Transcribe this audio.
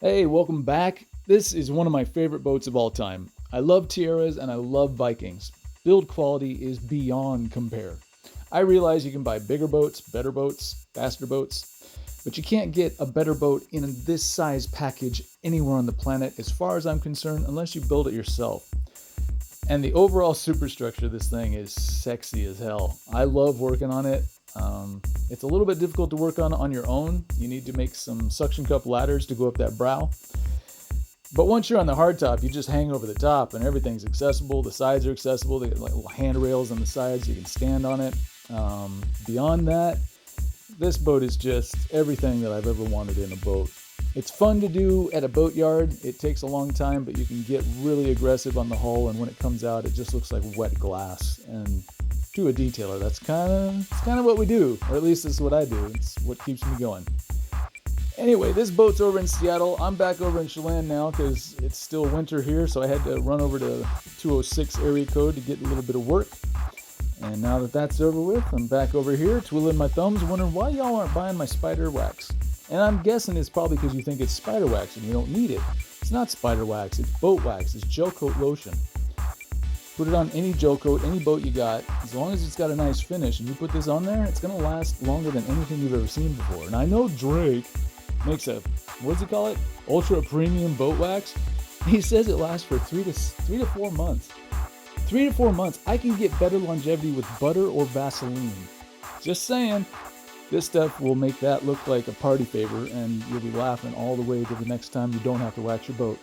Hey, welcome back. This is one of my favorite boats of all time. I love Tierras and I love Vikings. Build quality is beyond compare. I realize you can buy bigger boats, better boats, faster boats, but you can't get a better boat in this size package anywhere on the planet as far as I'm concerned unless you build it yourself. And the overall superstructure of this thing is sexy as hell. I love working on it. It's a little bit difficult to work on your own. You need to make some suction cup ladders to go up that brow. But once you're on the hardtop, you just hang over the top and everything's accessible. The sides are accessible. They get like little handrails on the sides. You can stand on it. Beyond that, this boat is just everything that I've ever wanted in a boat. It's fun to do at a boatyard. It takes a long time, but you can get really aggressive on the hull, and when it comes out, it just looks like wet glass. And to a detailer, that's kind of what we do, or at least this is what I do. It's what keeps me going. Anyway, this boat's over in Seattle. I'm back over in Chelan now because it's still winter here, so I had to run over to 206 area code to get a little bit of work. And now that that's over with, I'm back over here twiddling my thumbs, wondering why y'all aren't buying my spider wax. And I'm guessing it's probably because you think it's spider wax and you don't need it. It's not spider wax, it's boat wax, it's gel coat lotion. Put it on any gel coat, any boat you got, as long as it's got a nice finish, and you put this on there, it's going to last longer than anything you've ever seen before. And I know Drake makes a, what does he call it? Ultra premium boat wax. He says it lasts for three to 4 months. 3 to 4 months. I can get better longevity with butter or Vaseline. Just saying. This stuff will make that look like a party favor, and you'll be laughing all the way to the next time you don't have to wax your boat.